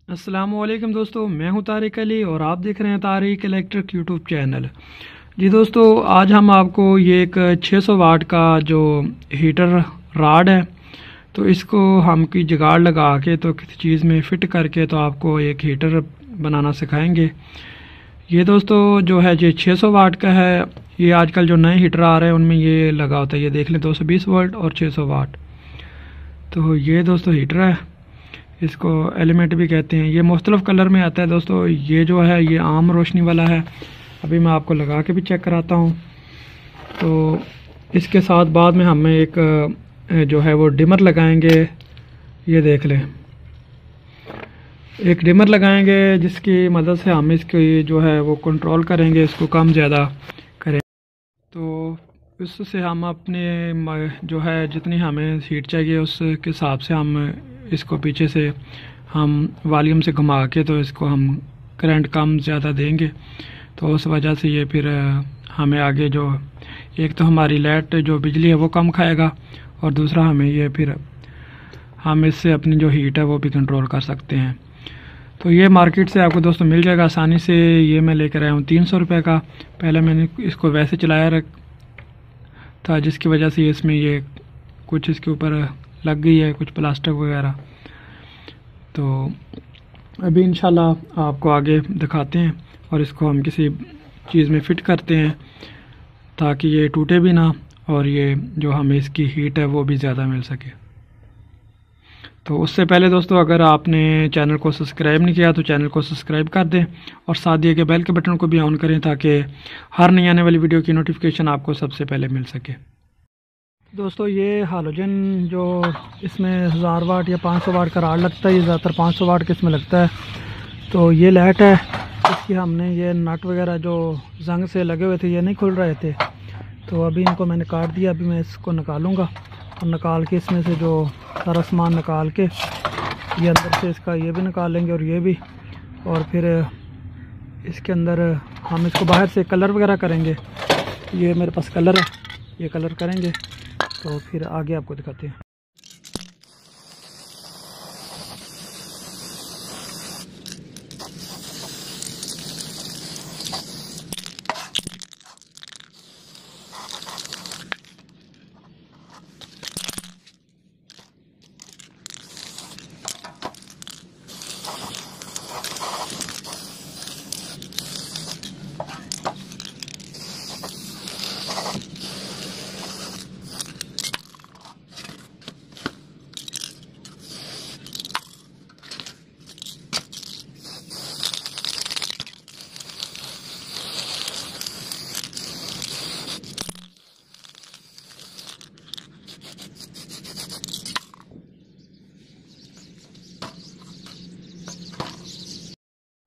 अस्सलामुअलैकुम दोस्तों, मैं हूं तारिक अली और आप देख रहे हैं तारिक इलेक्ट्रिक यूट्यूब चैनल। जी दोस्तों, आज हम आपको ये एक 600 वाट का जो हीटर राड है, तो इसको हम की जुगाड़ लगा के तो किसी चीज़ में फ़िट करके तो आपको एक हीटर बनाना सिखाएंगे। ये दोस्तों जो है ये 600 वाट का है। ये आजकल जो नए हीटर आ रहे हैं उनमें ये लगा होता है, ये देख लें 220 वोल्ट और 600 वाट। तो ये दोस्तों हीटर है, इसको एलिमेंट भी कहते हैं। ये मुख्तलिफ़ कलर में आता है दोस्तों। ये जो है ये आम रोशनी वाला है। अभी मैं आपको लगा के भी चेक कराता हूँ। तो इसके साथ बाद में हमें एक जो है वो डिमर लगाएंगे। ये देख लें, एक डिमर लगाएंगे जिसकी मदद से हम इसकी जो है वो कंट्रोल करेंगे, इसको कम ज़्यादा करें। तो इससे हम अपने जो है जितनी हमें हीट चाहिए उसके हिसाब से हम इसको पीछे से हम वॉल्यूम से घुमा के तो इसको हम करंट कम ज़्यादा देंगे। तो उस वजह से ये फिर हमें आगे जो एक तो हमारी लाइट जो बिजली है वो कम खाएगा, और दूसरा हमें ये फिर हम इससे अपनी जो हीट है वो भी कंट्रोल कर सकते हैं। तो ये मार्केट से आपको दोस्तों मिल जाएगा आसानी से। ये मैं लेकर आया हूँ 300 रुपये का। पहले मैंने इसको वैसे चलाया था, जिसकी वजह से इसमें ये कुछ इसके ऊपर लग गई है, कुछ प्लास्टिक वगैरह। तो अभी इंशाल्लाह आपको आगे दिखाते हैं और इसको हम किसी चीज़ में फ़िट करते हैं ताकि ये टूटे भी ना और ये जो हमें इसकी हीट है वो भी ज़्यादा मिल सके। तो उससे पहले दोस्तों, अगर आपने चैनल को सब्सक्राइब नहीं किया तो चैनल को सब्सक्राइब कर दें और साथ दिए गए बेल के बटन को भी ऑन करें ताकि हर नई आने वाली वीडियो की नोटिफिकेशन आपको सबसे पहले मिल सके। दोस्तों, ये हालोजन जो इसमें 1000 वाट या 500 वाट का राड लगता है, ये ज़्यादातर 500 वाट के इसमें लगता है। तो ये लाइट है, इसकी हमने ये नट वगैरह जो जंग से लगे हुए थे ये नहीं खुल रहे थे, तो अभी इनको मैंने काट दिया। अभी मैं इसको निकालूंगा और निकाल के इसमें से जो सारा सामान निकाल के ये अंदर से इसका ये भी निकाल लेंगे और ये भी, और फिर इसके अंदर हम इसको बाहर से कलर वगैरह करेंगे। ये मेरे पास कलर है, ये कलर करेंगे तो फिर आगे आपको दिखाते हैं।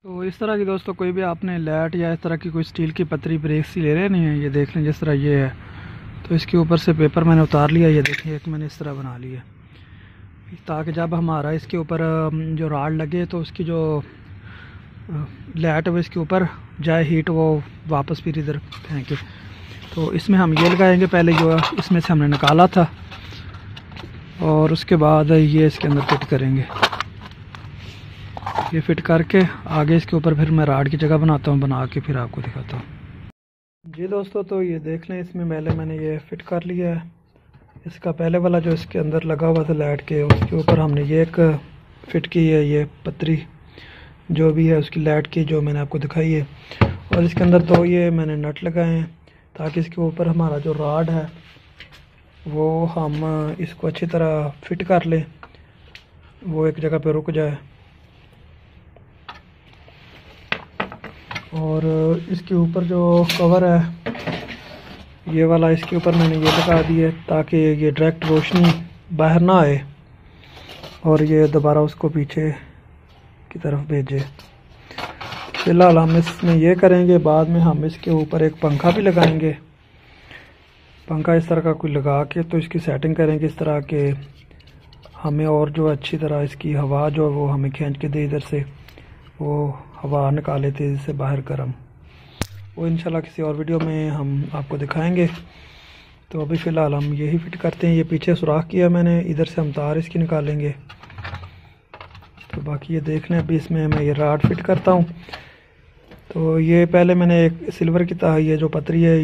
तो इस तरह की दोस्तों कोई भी आपने लाइट या इस तरह की कोई स्टील की पतरी ब्रेक सी ले लेनी है। ये देख लें जिस तरह ये है, तो इसके ऊपर से पेपर मैंने उतार लिया। ये देखें, एक मैंने इस तरह बना लिया ताकि जब हमारा इसके ऊपर जो राड लगे तो उसकी जो लाइट है वो इसके ऊपर जाए, हीट वो वापस फिर इधर फेंके। तो इसमें हम ये लगाएंगे पहले जो इसमें से हमने निकाला था, और उसके बाद ये इसके अंदर फिट करेंगे। ये फिट करके आगे इसके ऊपर फिर मैं राड की जगह बनाता हूँ, बना के फिर आपको दिखाता हूँ। जी दोस्तों, तो ये देख लें, इसमें पहले मैंने ये फिट कर लिया है। इसका पहले वाला जो इसके अंदर लगा हुआ था लाइट के, उसके ऊपर हमने ये एक फिट की है, ये पतरी जो भी है उसकी लाइट की जो मैंने आपको दिखाई है। और इसके अंदर दो ये मैंने नट लगाए हैं ताकि इसके ऊपर हमारा जो राड है वो हम इसको अच्छी तरह फिट कर लें, वो एक जगह पर रुक जाए। और इसके ऊपर जो कवर है ये वाला, इसके ऊपर मैंने ये लगा दिया ताकि ये डायरेक्ट रोशनी बाहर ना आए और ये दोबारा उसको पीछे की तरफ भेजे। फिलहाल हम इसमें ये करेंगे, बाद में हम इसके ऊपर एक पंखा भी लगाएंगे। पंखा इस तरह का कोई लगा के तो इसकी सेटिंग करेंगे इस तरह के हमें, और जो अच्छी तरह इसकी हवा जो वो हमें खींच के दे, इधर से वो हवा निकाले तेज़ी से बाहर गर्म। वो इंशाल्लाह किसी और वीडियो में हम आपको दिखाएंगे। तो अभी फ़िलहाल हम यही फिट करते हैं। ये पीछे सुराख किया मैंने, इधर से हम तार इसकी निकालेंगे। तो बाकी ये देख लें। अभी इसमें मैं ये राड फिट करता हूँ। तो ये पहले मैंने एक सिल्वर की ये जो पतरी है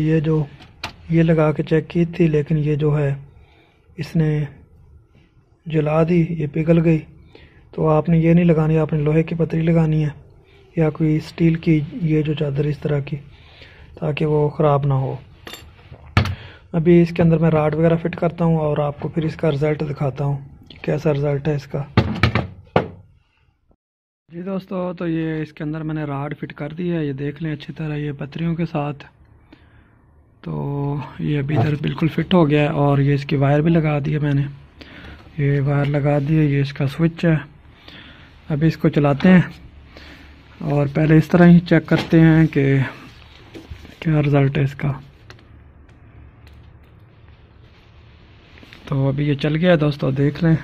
ये लगा के चेक की थी, लेकिन ये जो है इसने जला दी, ये पिघल गई। तो आपने ये नहीं लगानी, आपने लोहे की पतरी लगानी है या कोई स्टील की ये जो चादर इस तरह की, ताकि वो ख़राब ना हो। अभी इसके अंदर मैं राड वगैरह फिट करता हूँ और आपको फिर इसका रिज़ल्ट दिखाता हूँ कि कैसा रिज़ल्ट है इसका। जी दोस्तों, तो ये इसके अंदर मैंने राड फिट कर दी है, ये देख लें अच्छी तरह ये पतरियों के साथ। तो ये अभी इधर बिल्कुल फिट हो गया है और ये इसकी वायर भी लगा दी है मैंने, ये वायर लगा दी है, ये इसका स्विच है। अभी इसको चलाते हैं और पहले इस तरह ही चेक करते हैं कि क्या रिज़ल्ट है इसका। तो अभी ये चल गया है दोस्तों, देख लें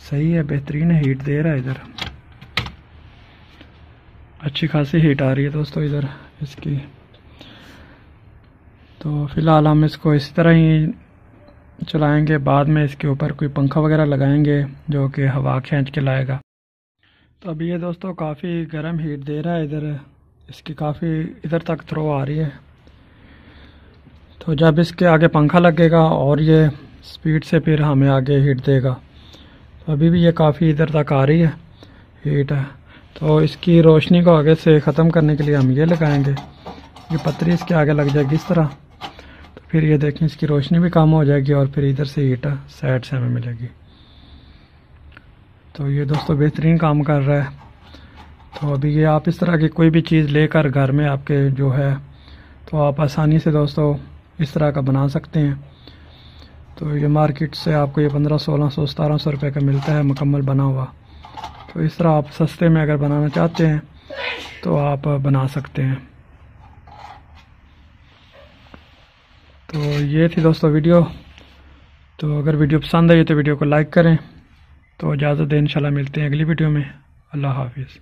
सही है, बेहतरीन है, हीट दे रहा है इधर, अच्छी खासी हीट आ रही है दोस्तों इधर इसकी। तो फ़िलहाल हम इसको इसी तरह ही चलाएंगे, बाद में इसके ऊपर कोई पंखा वगैरह लगाएंगे जो कि हवा खींच के लाएगा। तो अभी ये दोस्तों काफ़ी गर्म हीट दे रहा है इधर, इसकी काफ़ी इधर तक थ्रो आ रही है। तो जब इसके आगे पंखा लगेगा और ये स्पीड से फिर हमें आगे हीट देगा। तो अभी भी ये काफ़ी इधर तक आ रही है हीट है। तो इसकी रोशनी को आगे से ख़त्म करने के लिए हम ये लगाएंगे, ये पतरी इसके आगे लग जाएगी इस तरह। तो फिर ये देखें इसकी रोशनी भी कम हो जाएगी और फिर इधर से हीट साइड से हमें मिलेगी। तो ये दोस्तों बेहतरीन काम कर रहा है। तो अभी ये आप इस तरह की कोई भी चीज़ लेकर घर में आपके जो है तो आप आसानी से दोस्तों इस तरह का बना सकते हैं। तो ये मार्केट से आपको ये 1500, 1600, 1700 रुपये का मिलता है मुकम्मल बना हुआ। तो इस तरह आप सस्ते में अगर बनाना चाहते हैं तो आप बना सकते हैं। तो ये थी दोस्तों वीडियो। तो अगर वीडियो पसंद आई तो वीडियो को लाइक करें। तो इजाज़त दें, इंशाल्लाह मिलते हैं अगली वीडियो में। अल्लाह हाफिज़।